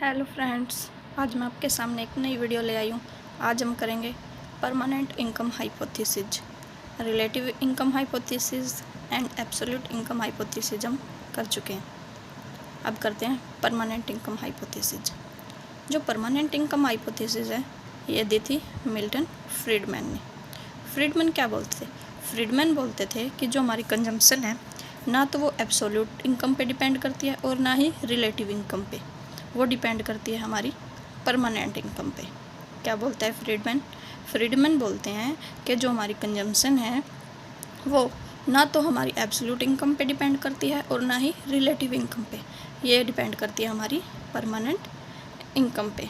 Hello friends, आज मैं आपके सामने एक नई वीडियो ले आई हूँ। आज हम करेंगे permanent income hypothesis, relative income hypothesis and absolute income hypothesis हम कर चुके हैं। अब करते हैं परमानेंट इनकम हाइपोथेसिस। जो परमानेंट इनकम हाइपोथेसिस है ये दी थी मिल्टन फ्रीडमैन ने। फ्रीडमैन क्या बोलते थे? फ्रीडमैन बोलते थे कि जो हमारी कंजम्पशन है ना तो वो एब्सोल्यूट इनकम पे डिपेंड करती है और ना ही रिलेटिव इनकम पे, वो डिपेंड करती है हमारी परमानेंट इनकम पे। क्या बोलता है फ्रीडमैन? फ्रीडमैन बोलते हैं कि जो हमारी कंजम्पशन है वो ना तो हमारी एब्सोल्यूट इनकम पे डिपेंड करती है और ना ही रिलेटिव इनकम पे, ये डिपेंड करती है हमारी परमानेंट इनकम पे।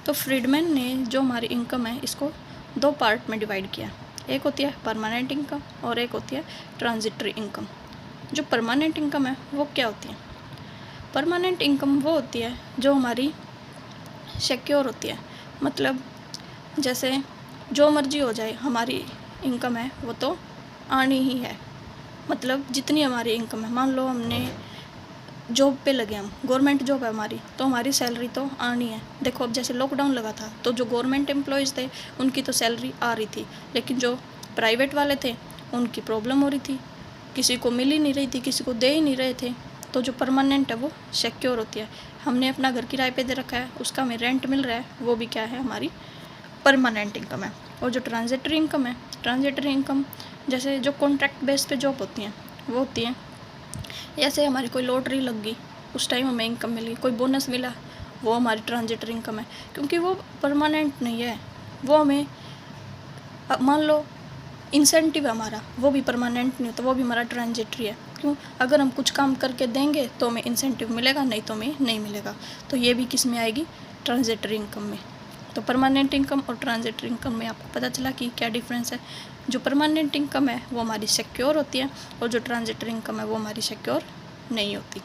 तो फ्रीडमैन ने जो हमारी इनकम है इसको दो पार्ट में डिवाइड किया। एक होती है परमानेंट इनकम और एक होती है ट्रांजिटरी इनकम। जो परमानेंट इनकम है वो क्या होती है? परमानेंट इनकम वो होती है जो हमारी सिक्योर होती है, मतलब जैसे जो मर्जी हो जाए हमारी इनकम है वो तो आनी ही है। मतलब जितनी हमारी इनकम है, मान लो हमने जॉब पे लगे, हम गवर्नमेंट जॉब है हमारी, तो हमारी सैलरी तो आनी है। देखो अब जैसे लॉकडाउन लगा था तो जो गवर्नमेंट एम्प्लॉयज़ थे उनकी तो सैलरी आ रही थी, लेकिन जो प्राइवेट वाले थे उनकी प्रॉब्लम हो रही थी, किसी को मिल ही नहीं रही थी, किसी को दे ही नहीं रहे थे। तो जो परमानेंट है वो सिक्योर होती है। हमने अपना घर किराए पे दे रखा है, उसका हमें रेंट मिल रहा है, वो भी क्या है? हमारी परमानेंट इनकम है। और जो ट्रांजिटरी इनकम है, ट्रांजिटरी इनकम जैसे जो कॉन्ट्रैक्ट बेस पे जॉब होती हैं वो होती हैं, जैसे हमारी कोई लॉटरी लग गई, उस टाइम हमें इनकम मिली, कोई बोनस मिला, वो हमारी ट्रांजिटरी इनकम है, क्योंकि वो परमानेंट नहीं है। वो हमें मान लो इंसेंटिव है हमारा, वो भी परमानेंट नहीं होता, वो भी हमारा ट्रांजिटरी है। क्यों? अगर हम कुछ काम करके देंगे तो हमें इंसेंटिव मिलेगा, नहीं तो हमें नहीं मिलेगा। तो ये भी किस में आएगी? ट्रांजिटरी इनकम में। तो परमानेंट इनकम और ट्रांजिटरी इनकम में आपको पता चला कि क्या डिफरेंस है। जो परमानेंट इनकम है वो हमारी सिक्योर होती है और जो ट्रांजिटरी इनकम है वो हमारी सिक्योर नहीं होती।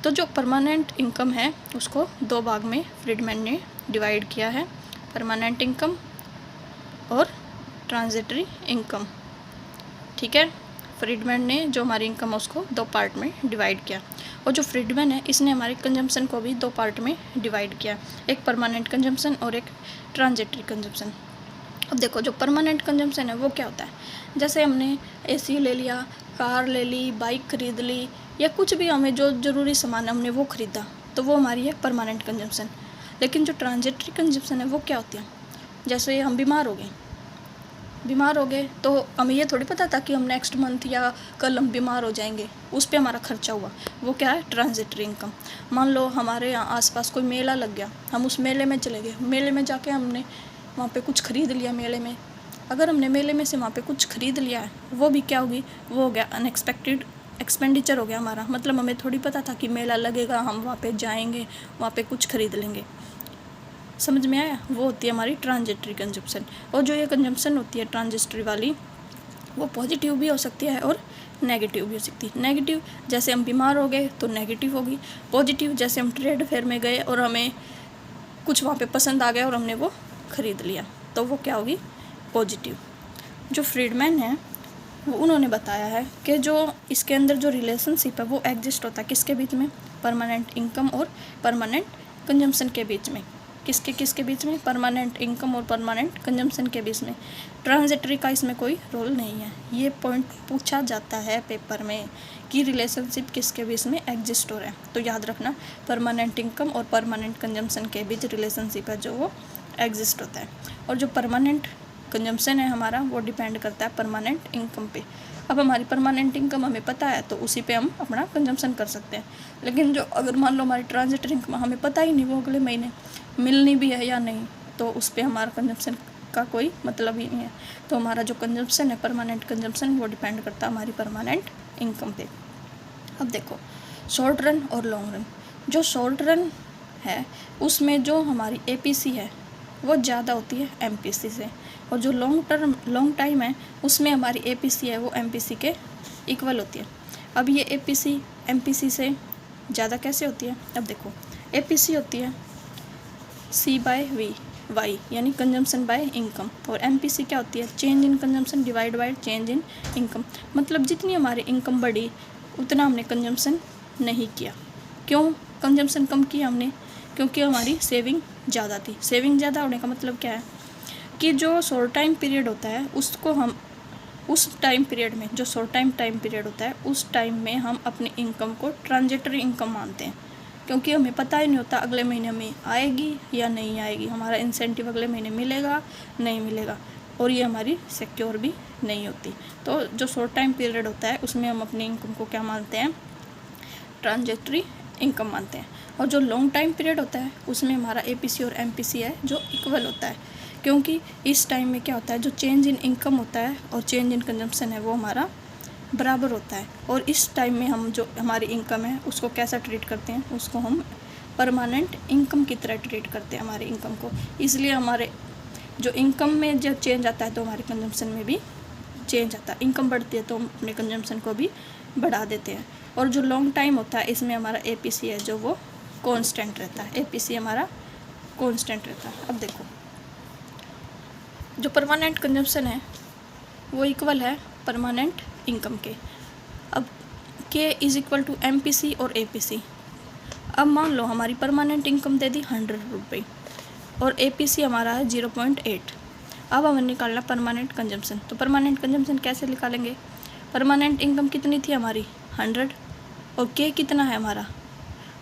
तो जो परमानेंट इनकम है उसको दो भाग में फ्रीडमैन ने डिवाइड किया है, परमानेंट इनकम और ट्रांजिटरी इनकम। ठीक है, फ्रीडमैन ने जो हमारी इनकम है उसको दो पार्ट में डिवाइड किया। और जो फ्रीडमैन है इसने हमारी कंजम्पशन को भी दो पार्ट में डिवाइड किया, एक परमानेंट कंजम्पशन और एक ट्रांजिटरी कंजम्पशन। अब देखो जो परमानेंट कंजम्पशन है वो क्या होता है? जैसे हमने एसी ले लिया, कार ले ली, बाइक खरीद ली, या कुछ भी हमें जो ज़रूरी सामान हमने वो ख़रीदा, तो वो हमारी है परमानेंट कंजम्पशन। लेकिन जो ट्रांजिटरी कंजम्पशन है वो क्या होती है? जैसे हम बीमार हो गए तो हमें ये थोड़ी पता था कि हम नेक्स्ट मंथ या कल हम बीमार हो जाएंगे, उस पर हमारा खर्चा हुआ, वो क्या है? Transitory income. मान लो हमारे यहाँ आसपास कोई मेला लग गया, हम उस मेले में चले गए, मेले में जाके हमने वहाँ पे कुछ ख़रीद लिया। मेले में अगर हमने मेले में से वहाँ पे कुछ ख़रीद लिया है, वो भी क्या होगी? वो हो गया अनएक्सपेक्टेड एक्सपेंडिचर हो गया हमारा। मतलब हमें थोड़ी पता था कि मेला लगेगा, हम वहाँ पे जाएंगे, वहाँ पे कुछ ख़रीद लेंगे। समझ में आया? वो होती है हमारी ट्रांजिटरी कंजम्पशन। और जो ये कंजम्पशन होती है ट्रांजिटरी वाली, वो पॉजिटिव भी हो सकती है और नेगेटिव भी हो सकती है। नेगेटिव जैसे हम बीमार हो गए तो नेगेटिव होगी, पॉजिटिव जैसे हम ट्रेड फेयर में गए और हमें कुछ वहाँ पे पसंद आ गया और हमने वो ख़रीद लिया, तो वो क्या होगी? पॉजिटिव। जो फ्रीडमैन है वो उन्होंने बताया है कि जो इसके अंदर जो रिलेशनशिप है वो एग्जिस्ट होता है किसके बीच में? परमानेंट इनकम और परमानेंट कंजम्पशन के बीच में। किसके बीच में? परमानेंट इनकम और परमानेंट कंजम्पशन के बीच में। ट्रांजिटरी का इसमें कोई रोल नहीं है। ये पॉइंट पूछा जाता है पेपर में कि रिलेशनशिप किसके बीच में एग्जिस्ट हो रहा है, तो याद रखना परमानेंट इनकम और परमानेंट कंजम्पशन के बीच रिलेशनशिप है जो वो एग्जिस्ट होता है। और जो परमानेंट कंजम्पशन है हमारा वो डिपेंड करता है परमानेंट इनकम पे। अब हमारी परमानेंट इनकम हमें पता है तो उसी पे हम अपना कंजम्पशन कर सकते हैं। लेकिन जो अगर मान लो हमारी ट्रांजिटरी इनकम हमें पता ही नहीं वो अगले महीने मिलनी भी है या नहीं, तो उस पर हमारा कंजम्पशन का कोई मतलब ही नहीं है। तो हमारा जो कंजम्पशन है परमानेंट कंजम्पशन वो डिपेंड करता है हमारी परमानेंट इनकम पे। अब देखो शॉर्ट रन और लॉन्ग रन। जो शॉर्ट रन है उसमें जो हमारी एपीसी है वो ज़्यादा होती है एमपीसी से, और जो लॉन्ग टाइम है उसमें हमारी एपीसी है वो एमपीसी के इक्वल होती है। अब ये एपीसी एमपीसी से ज़्यादा कैसे होती है? अब देखो एपीसी होती है C/V वाई, यानी कंजम्पशन बाय इनकम, और एमपीसी क्या होती है? Change in consumption divide by change in income. मतलब जितनी हमारी इनकम बढ़ी उतना हमने कंजम्पशन नहीं किया। क्यों? कंजम्पशन कम किया हमने क्योंकि हमारी सेविंग ज़्यादा थी। सेविंग ज़्यादा होने का मतलब क्या है कि जो शॉर्ट टाइम पीरियड होता है उसको हम उस टाइम पीरियड में, जो शॉर्ट टाइम पीरियड होता है उस टाइम में हम अपनी इनकम को ट्रांजिटरी इनकम मानते हैं, क्योंकि हमें पता ही नहीं होता अगले महीने में आएगी या नहीं आएगी, हमारा इंसेंटिव अगले महीने मिलेगा नहीं मिलेगा, और ये हमारी सिक्योर भी नहीं होती। तो जो शॉर्ट टाइम पीरियड होता है उसमें हम अपनी इनकम को क्या मानते हैं, ट्रांजिटरी इनकम मानते हैं। और जो लॉन्ग टाइम पीरियड होता है उसमें हमारा APC और MPC है जो इक्वल होता है, क्योंकि इस टाइम में क्या होता है, जो चेंज इन इनकम होता है और चेंज इन कंजम्पशन है वो हमारा बराबर होता है। और इस टाइम में हम जो हमारी इनकम है उसको कैसा ट्रीट करते हैं, उसको हम परमानेंट इनकम की तरह ट्रीट करते हैं हमारी इनकम को। इसलिए हमारे जो इनकम में जब चेंज आता है तो हमारे कंजम्पशन में भी चेंज आता है। इनकम बढ़ती है तो हम अपने कंजम्पशन को भी बढ़ा देते हैं। और जो लॉन्ग टाइम होता है इसमें हमारा APC है जो वो कांस्टेंट रहता है, APC हमारा कांस्टेंट रहता है। अब देखो जो परमानेंट कंजम्पशन है वो इक्वल है परमानेंट इनकम के। अब K is equal to MPC और APC। अब मान लो हमारी परमानेंट इनकम दे दी 100 रुपये और APC हमारा है 0.8। अब हमें निकालना परमानेंट कंजम्पशन। तो परमानेंट कंजम्पशन कैसे निकालेंगे, परमानेंट इनकम कितनी थी हमारी 100 और K कितना है हमारा,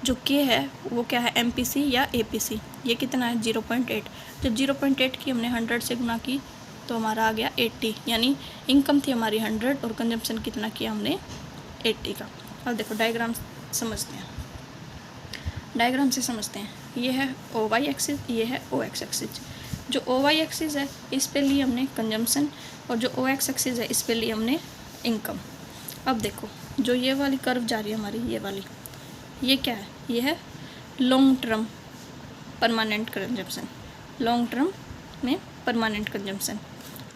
जो K है वो क्या है MPC या APC, ये कितना है 0.8। जब 0.8 की हमने 100 से गुना की तो हमारा आ गया 80, यानी इनकम थी हमारी 100 और कंजम्पशन कितना किया हमने 80 का। अब देखो डायग्राम समझते हैं, डायग्राम से समझते हैं। ये है OY एक्सिस, ये है OX एक्सिस। जो OY एक्सिस है इस पे लिए हमने कंजम्पशन और जो OX एक्सिस है इस पे लिए हमने इनकम। अब देखो जो ये वाली कर्व जा रही है हमारी, ये वाली, ये क्या है, ये है long term permanent consumption, long term में परमानेंट कंजम्पशन।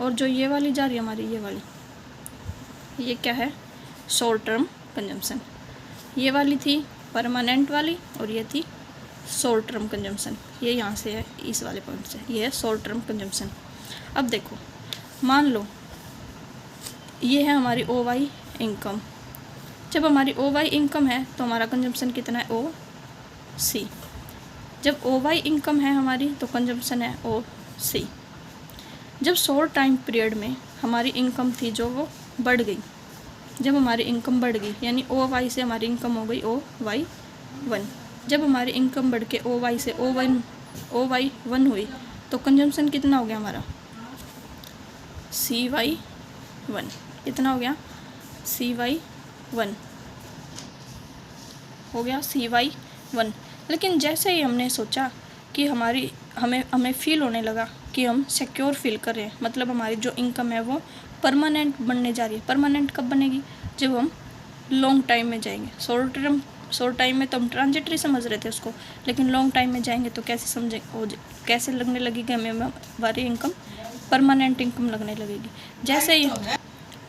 और जो ये वाली जा रही है हमारी, ये वाली, ये क्या है शॉर्ट टर्म कंजम्पशन। ये वाली थी परमानेंट वाली और ये थी शॉर्ट टर्म कंजम्पशन। ये यहाँ से है, इस वाले पॉइंट से, ये है शॉर्ट टर्म कंजम्पशन। अब देखो मान लो ये है हमारी OY इनकम। जब हमारी OY इनकम है तो हमारा कंजम्पशन कितना है OC। जब OY इनकम है हमारी तो कंजम्पशन है OC। जब शॉर्ट टाइम पीरियड में हमारी इनकम थी जो वो बढ़ गई, जब हमारी इनकम बढ़ गई यानी OY से हमारी इनकम हो गई OY1। जब हमारी इनकम बढ़ के OY से OY1 हुई तो कंजम्पशन कितना हो गया हमारा CY1। कितना हो गया CY1 हो गया CY1। लेकिन जैसे ही हमने सोचा कि हमें फील होने लगा कि हम सिक्योर फील कर रहे हैं, मतलब हमारी जो इनकम है वो परमानेंट बनने जा रही है। परमानेंट कब बनेगी, जब हम लॉन्ग टाइम में जाएंगे। शॉर्ट टाइम में तो हम ट्रांजिटरी समझ रहे थे उसको, लेकिन लॉन्ग टाइम में जाएंगे तो कैसे लगने लगेगी हमें हमारी इनकम परमानेंट इनकम लगने लगेगी।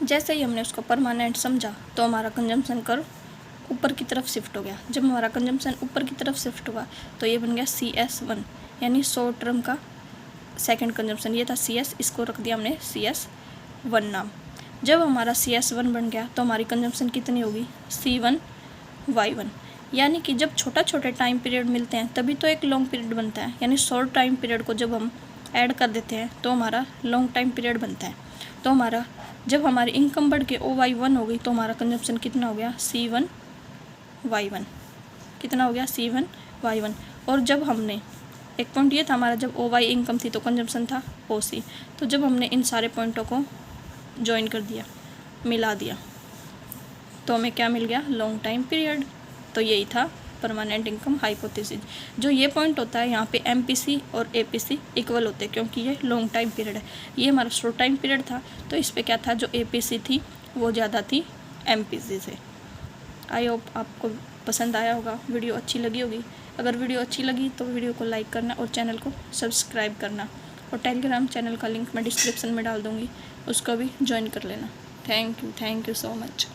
जैसे ही हमने उसको परमानेंट समझा तो हमारा कंजम्पशन कर्व ऊपर की तरफ शिफ्ट हो गया। जब हमारा कंजम्पशन ऊपर की तरफ शिफ्ट हुआ तो ये बन गया CS1, यानी शॉर्ट टर्म का सेकंड कंजम्पशन। ये था CS, इसको रख दिया हमने CS1 नाम। जब हमारा CS1 बन गया तो हमारी कंजम्पशन कितनी होगी C1Y1। यानी कि जब छोटे टाइम पीरियड मिलते हैं तभी तो एक लॉन्ग पीरियड बनता है, यानी शॉर्ट टाइम पीरियड को जब हम ऐड कर देते हैं तो हमारा लॉन्ग टाइम पीरियड बनता है। तो हमारा जब हमारी इनकम बढ़ के OY1 हो गई तो हमारा कंजम्पशन कितना हो गया C1Y1। कितना हो गया C1Y1। और जब हमने एक पॉइंट ये था हमारा, जब OY इनकम थी तो कंजम्पशन था OC। तो जब हमने इन सारे पॉइंटों को ज्वाइन कर दिया, मिला दिया, तो हमें क्या मिल गया लॉन्ग टाइम पीरियड। तो यही था परमानेंट इनकम हाइपोथेसिस। जो ये पॉइंट होता है यहाँ पे MPC और APC इक्वल होते हैं क्योंकि ये लॉन्ग टाइम पीरियड है। ये हमारा शॉर्ट टाइम पीरियड था तो इस पे क्या था, जो APC थी वो ज़्यादा थी MPC से। आई होप आपको पसंद आया होगा, वीडियो अच्छी लगी होगी। अगर वीडियो अच्छी लगी तो वीडियो को लाइक करना और चैनल को सब्सक्राइब करना, और टेलीग्राम चैनल का लिंक मैं डिस्क्रिप्शन में डाल दूँगी, उसको भी ज्वाइन कर लेना। Thank you so much.